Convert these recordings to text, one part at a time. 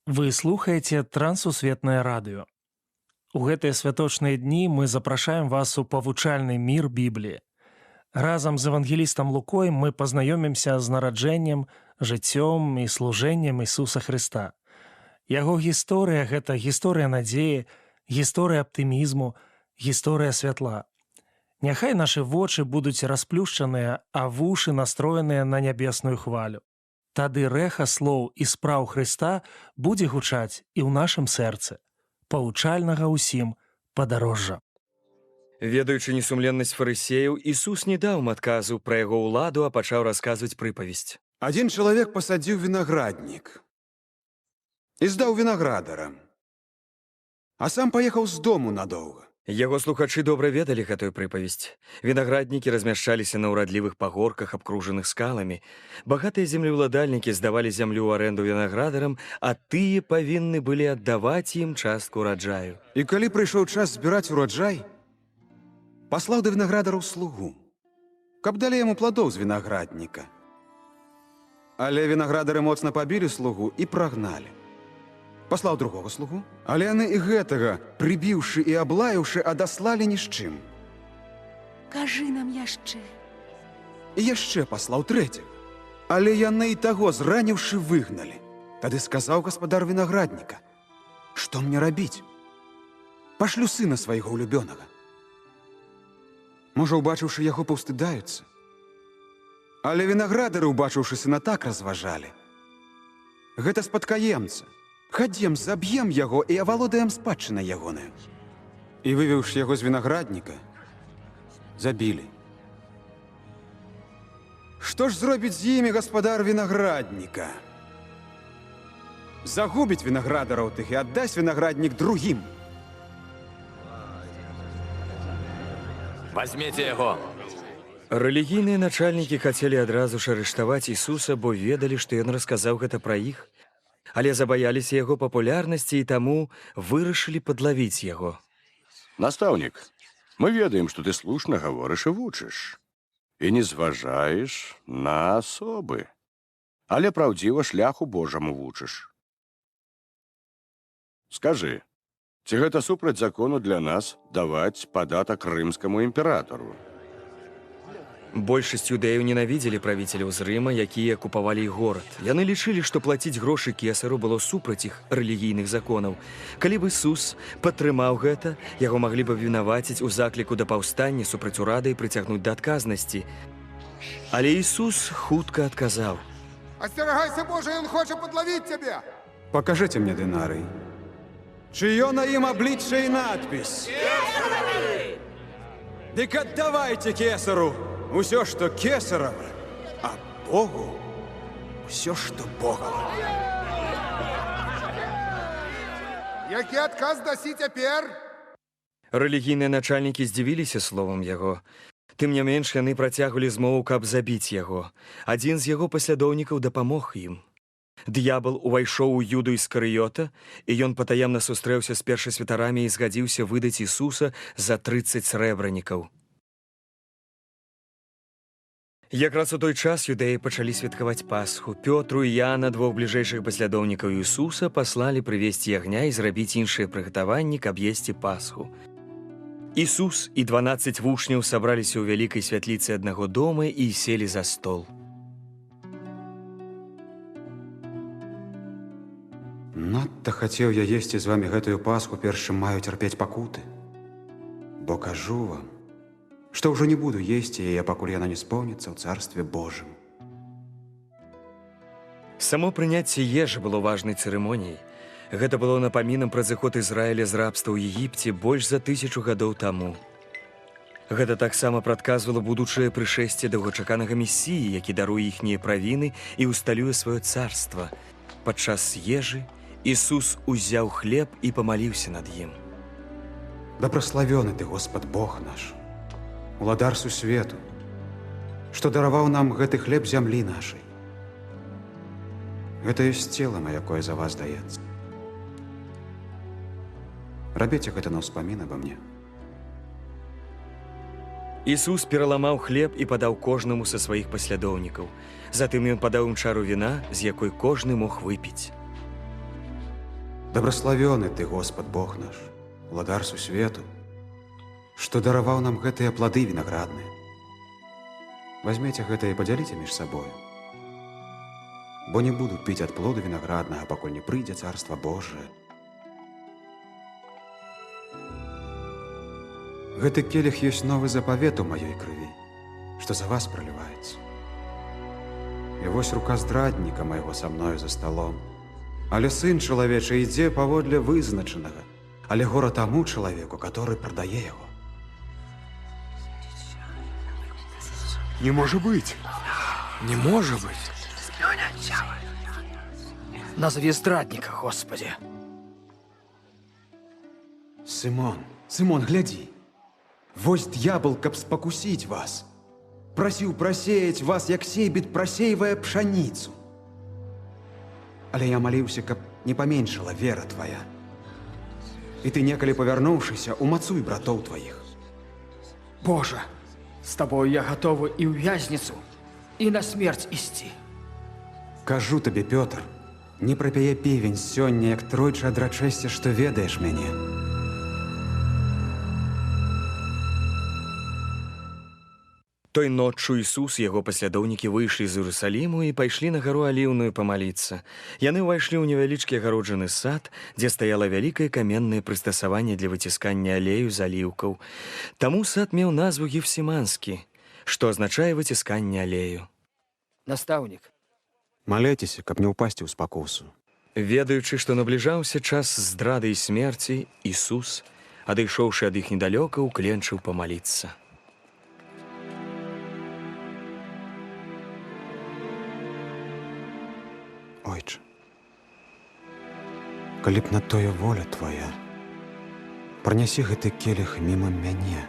Вы слухаеце трансусветнае радыё. У гэтыя святочныя дні мы запрашаем вас у павучальны мір Бібліі. Разам з евангелістам Лукой мы пазнаёмімся з нараджэннем, жыццём і служэннем Ісуса Хрыста. Яго гісторыя – гэта гісторыя надзеі, гісторыя аптымізму, гісторыя святла. Няхай нашы вочы будуць расплюшчаныя, а вушы настроеныя на нябесную хвалю. Тады рэха слоў і спраў Хрыста будзе гучаць і ў нашым сэрцы. Павучальнага ўсім падарожжа. Ведаючы несумленнасць фарысеяў, Ісус не даў ім адказу пра яго ўладу, а пачаў расказваць прыпавесць. Адзін чалавек пасадзіў вінаграднік і здаў вінаградарам, а сам паехаў з дому надоўга. Яго слухачы добра ведалі гэтую прыпавесць. Вінаграднікі размяшчаліся на ўрадлівых пагорках, абкружаных скаламі. Багатыя землеўладальнікі здавалі зямлю ў арэнду вінаградарам, а тыя павінны былі аддаваць ім частку ураджаю. І калі прыйшоў час збіраць ураджай, паслаў да вінаградараў слугу, каб далі яму пладоў з вінаградніка. Але вінаградары моцна пабілі слугу і прагналі. Паслаў другога слугу, але яны і гэтага, прыбіўшы і аблаяўшы, адаслалі ні з чым. Кажы нам яшчэ. І яшчэ паслаў трэцяга, але яны і таго, зраніўшы, выгналі. Тады сказаў гаспадар вінаградніка: «Што мне рабіць? Пашлю сына свайго улюбёнага». Можа, убачыўшы яго, паўстыдаюцца. Але вінаградары, убачыўшы сына, так разважалі: «Гэта спадкаемца. Хадзем, заб'ем яго і авалодаем спадчынай ягонаю». І, вывеўшы яго з вінаградніка, забілі. Што ж зробіць з імі гаспадар вінаградніка? Загубіць вінаградараў тых і аддасць вінаграднік другім. Возьмите яго. Рэлігійныя начальнікі хацелі адразу ж арыштаваць Ісуса, бо ведалі, што ён расказаў гэта пра іх. Але забаяліся яго папулярнасці і таму вырашылі падлавіць яго. Настаўнік, мы ведаем, што ты слушна гаворыш і вучыш, і не зважаеш на асобы, але праўдзіва шляху Божаму вучыш. Скажы, ці гэта супраць закону для нас даваць падатак рымскаму імператару? Большасць юдэяў ненавідзелі правіцеляў з Рыма, якія акупавалі іх горад. Яны лічылі, што плаціць грошы кесару было супраць іх рэлігійных законаў. Калі б Ісус падтрымаў гэта, яго маглі б абвінаваціць у закліку да паўстання супраць урада і прыцягнуць да адказнасці. Але Ісус хутка адказаў: «Остерегайся, Боже, он хочет подловить тебя!» «Покажите мне дынары. Чье на им обличье и надпись?» «Кесаревы!» «Дык отдавайте кесару усё, што кесарова, а Богу усё, што Богова». Які адказ дасі цяпер? Рэлігійныя начальнікі здзівіліся словам яго. Тым не менш, яны працягвалі змову, каб забіць яго. Адзін з яго паслядоўнікаў дапамог ім. Д'ябал увайшоў у Юду Іскарыёта, і ён патаемна сустрэўся з першасвятарамі і згадзіўся выдаць Ісуса за 30 срэбранікаў. Якраз у той час юдэі пачалі святкаваць Пасху. Пётру і Яна, двух бліжэйшых паслядоўнікаў Ісуса, паслалі прывесці ягня і зрабіць іншыя прыгатаванні, каб есці Пасху. Ісус і 12 вучняў сабраліся ў вялікай святліцы аднаго дома і селі за стол. Надта хацеў я есці з вамі гэтую Пасху, перш чым маю цярпець пакуты. Бо кажу вам, што ўжо не буду есці яе, пакуль яна не споўніцца ў царстве Божым. Само прыняцце ежы было важнай цырымоніяй. Гэта было напамінам пра зыход Ізраіля з рабства ў Егіпце больш за 1000 гадоў таму. Гэта таксама прадказвала будучае прышэсце доўгачаканага месіі, які даруе іхнія правіны і усталюе сваё царства. Падчас ежы Ісус узяў хлеб і памаліўся над ім. Да праславёны ты, Господ Бог наш, уладар сусвету, што дараваў нам гэты хлеб зямлі нашай. Гэта ёсць цела маё, якое за вас даецца. Рабіце гэта на ўспамін аба мне». Ісус пераламаў хлеб і падаў кожнаму са сваіх паслядоўнікаў. Затым ён падаў ім чару віна, з якой кожны мог выпіць. Дабраславёны ты, Господ Бог наш, уладар сусвету, што дараваў нам гэтыя плады вінаградныя. Возьмеце гэта і падзяліце між сабою. Бо не буду піць ад плоду вінаграднага, пакуль не прыйдзе царства Божие. Гэты келіх ёсць новы запавет у маёй крыві, што за вас проліваецца. І вось рука здрадніка майго са мною за сталом. Але сын чалавечы ідзе паводле вызначанага, але гора таму чалавеку, который прадае яго. Не может быть. Не может быть. Назови здрадника, Господи. Сымон, глядзі. Вось д'ябал, каб спакусіць вас. Прасіў прасеяць вас, як сейбіт прасейвае пшаніцу. Але я маліўся, каб не паменшала вера твая. І ты некалі павярнуўшыся, умацуй братоў тваіх. Боже, с тобою я готова и в вязницу, и на смерть идти. Кажу табе, Пётр, не прапяе певень сёння, як тройчы адрачэсся, што ведаеш мяне. Той ноччу Ісус і яго паслядоўнікі выйшлі з Іерусаліму і пайшлі на гару Аліўную памаліцца. Яны ўвайшлі ў невялічкі агароджаны сад, дзе стаяла вялікае каменнае прыстасаванне для выціскання алею з аліўкаў. Таму сад меў назву Гефсіманскі, што азначае выцісканне алею. Наставник. Малецеся, каб не ўпасці ў спакусу. Ведаючы, што набліжаўся час здрады і смерці, Ісус, адышоўшы ад іх недалёка, укленчыў памаліцца. Ойче, калі б на тое воля твая, пранясі гэты келіх міма мяне,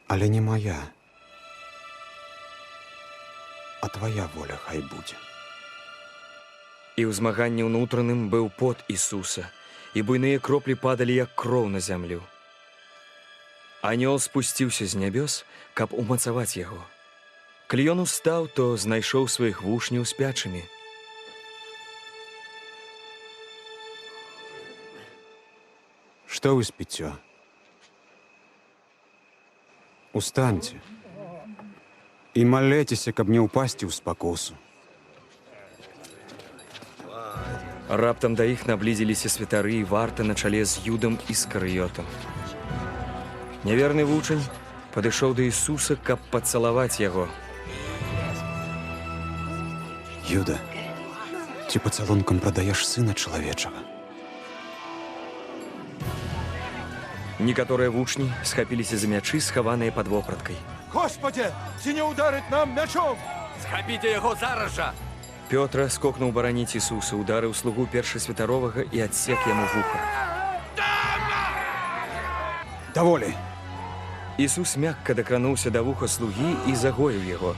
але не моя, а твоя воля хай будзе. І ў змаганні ўнутраным быў пот Ісуса, і буйныя кроплі падалі, як кроў на зямлю. Анёл спусціўся з нябёс, каб умацаваць яго. Калі ён устаў, то знайшоў сваіх вучняў спячымі. Што вы спіцё? Устаньце і малецеся, каб не ўпасці ў спакусу. Раптам да іх наблізіліся святары і варта на чале з Юдам Іскарыётам. Няверны вучань падышоў да Ісуса, каб пацалаваць яго. Юда, ці пацалункам прадаеш сына чалавечага? Некаторыя вучні схапіліся за мячы, схаваныя пад вопраткай. Господи, ці не ударить нам мячом? Схапите его зараз же! Пётра скокнуў бараніць Ісуса, ударыў слугу першасвятаровага і адсек яму вуха. Даволі! Ісус мякка дакрануўся да вуха слугі і загоіў яго.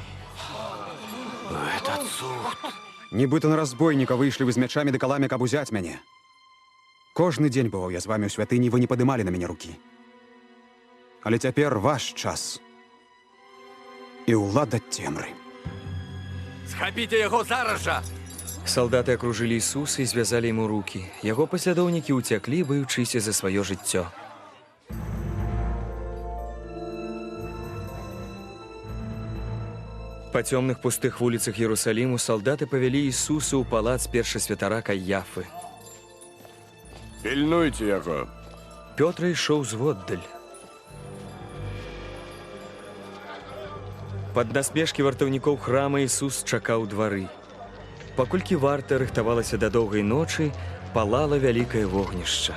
Нібыта на разбойніка выйшлі вы з мячамі ды каламі, каб узяць мяне. Кожны дзень бываў я з вамі ў святыні, вы не падымалі на мяне рукі. Але цяпер ваш час. І ўлада цемры. Схапите его зараз же! Салдаты акружылі Ісуса і звязалі яму рукі. Яго паслядоўнікі ўцяклі, баючыся за сваё жыццё. Па цёмных пустых вуліцах Іерусаліму салдаты павялі Ісуса ў палац першасвятара Каяфы. Пільнуйце яго. Пётр ішоў зводдаль. Пад насмешкі вартаўнікоў храма Ісус чакаў двары. Паколькі варта рыхтавалася да доўгай ночы, палала вялікае вогнішча.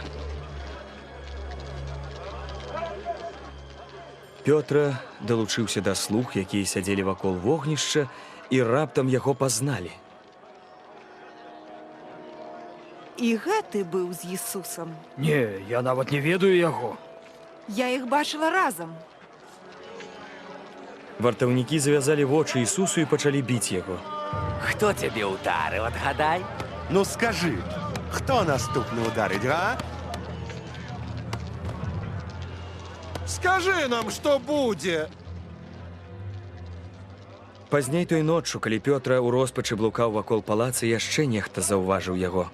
Пётра далучыўся да слуг, якія сядзелі вакол вогнішча, і раптам яго пазналі. І гэты быў з Ісусам. Не, я нават не ведаю яго. Я іх бачыла разам. Вартаўнікі завязалі вочы Ісусу і пачалі біць яго. Хто тебе ударив, отгадай? Ну скажи, хто наступний ударить, га? Скажи нам, что будет. Пазней той ноччу, калі Пётра ў роспачы блукаў вакол палаца, яшчэ нехта заўважыў яго.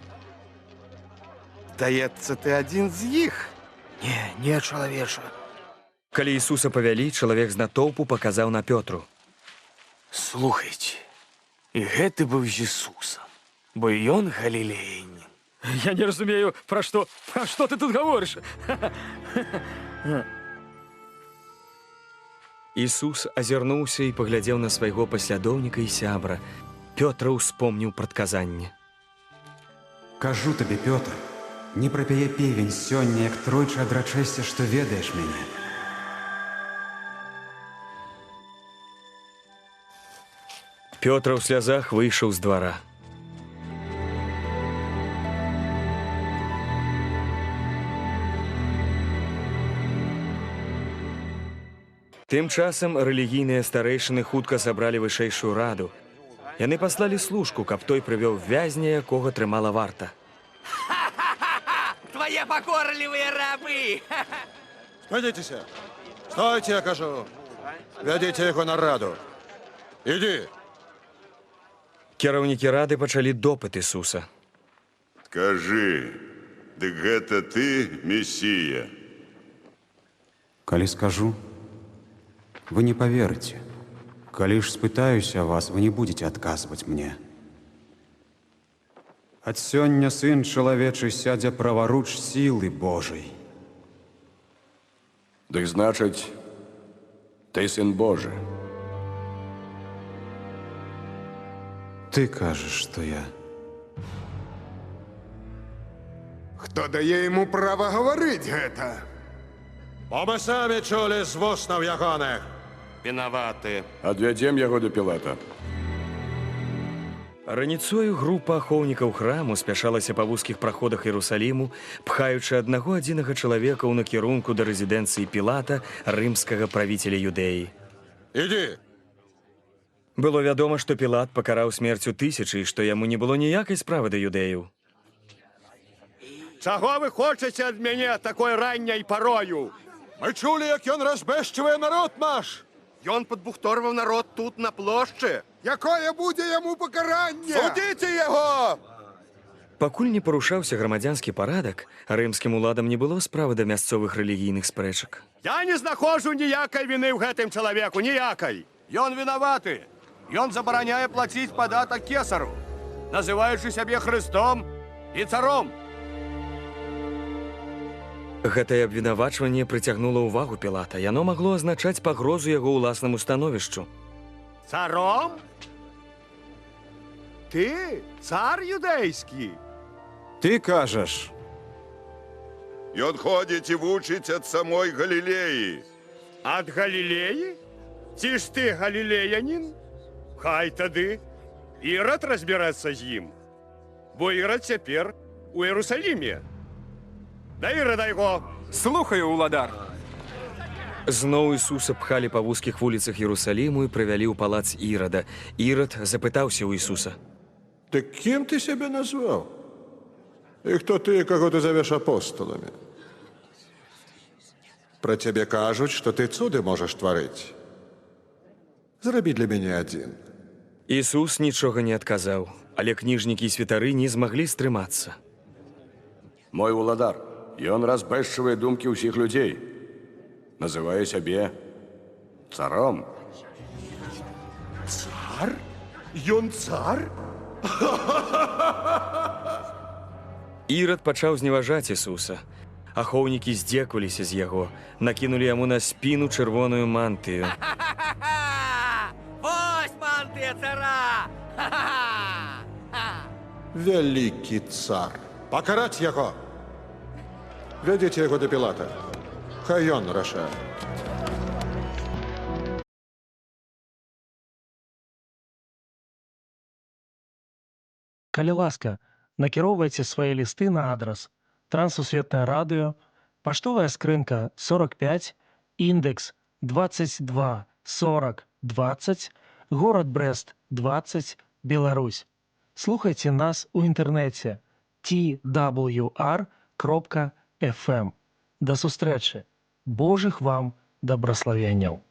Здаецца, ты адзін з іх. Не, чалавеча. Калі Ісуса павялі, чалавек з натоўпу паказаў на Пётру. Слухайце, і гэты быў з Ісусам, бо ён галілеянін. Я не разумею, пра што ты тут гаворыш? Ісус азірнуўся і паглядзеў на свайго паслядоўніка і сябра. Пётр успомніў прадказанне. Кажу табе, Пётр, не прапяе певень сёння, як тройчы адрачэшся, што ведаеш мяне. Пётр у слязах выйшаў з двара. Тым часам рэлігійныя старэйшыны хутка сабралі вышэйшую раду. Яны паслалі служку, каб той прывёў вязня, якога трымала варта. Твои покорливые рабы! Спыніцеся! Стойте, я кажу! Вядзіце яго на раду! Іди! Кіраўнікі рады пачалі допыт Ісуса. Скажи, дык гэта ты, Месія? Калі скажу, вы не поверыце. Калі ж спытаюся вас, вы не будете адказваць мне. Ад сёння сын чалавечы сядзе праваруч сілы Божай. Дык значыць, ты сын Божы. Ты кажаш, што я. Хто дае яму права гаварыць гэта? Бо мы самі чулі з вуснаў ягоных. Вінаваты. Адвядзем яго да Пілата. Раніцою група ахоўнікаў храму спяшалася па вузкіх праходах Іерусаліму, пхаючы аднаго адзінага чалавека ў накірунку да рэзідэнцыі Пілата, рымскага правіцеля Юдэі. Іди! Было вядома, што Пілат пакараў смерцю тысячы і што яму не было ніякай справы да юдэяў. Чаго вы хочаце ад мяне такой ранняй парою? Мы чулі, як ён разбэшчвае народ наш! Ён падбухторваў народ тут, на плошчы. Якое будзе яму пакаранне? Судзіце яго! Пакуль не парушаўся грамадзянскі парадак, рымскім уладам не было справы да мясцовых рэлігійных спрэчак. Я не знаходжу ніякай віны ў гэтым чалавеку, ніякай. Ён вінаваты. Ён забараняе плаціць падатак кесару, называючы сябе Хрыстом і царом. Гэтае абвінавачванне прыцягнула ўвагу Пілата. Яно магло азначаць пагрозу яго ўласнаму становішчу. Царом? Ты цар юдэйскі? Ты кажаш. Ён ходзіць і вучыць ад самой Галілеі. Ад Галілеі? Ці ж ты галілеянін? Хай тады Ірад разбірацца з ім. Бо Ірад цяпер у Іерусаліме. Да Ірада його. Слухаю, уладар. Зноў Ісуса пхалі па вузкіх вуліцах Іерусаліму і прывялі ў палац Ірада. Ірад запытаўся ў Ісуса. Ты кім ты сябе назваў? І хто ты, каго ты завеш апосталамі? Пра цябе кажуць, што ты цуды можаш тварыць. Зрабі для мяне адзін. Ісус нічога не адказаў, але кніжнікі і святары не змаглі стрымацца. Мой уладар, ён разбэшчвае думкі ўсіх людзей. Называе сябе царом. Цар? Ён цар? Ірад пачаў зневажаць Ісуса. Ахоўнікі здзекаваліся з яго, накінулі яму на спіну чырвоную мантыю. Вось мантыя цара! Вялікі цар. Пакараць яго! Вядзіце яго да Пілата. Хай ён рашае. Калі ласка, накіроўвайце свае лісты на адрас Трансусветнае радыё, паштовая скрынка 45, індекс 22 40 20, горад Брэст 20, Беларусь. Слухайце нас у інтэрнэце twr.fm. Да сустрэчы. Божых вам дабраславенняў.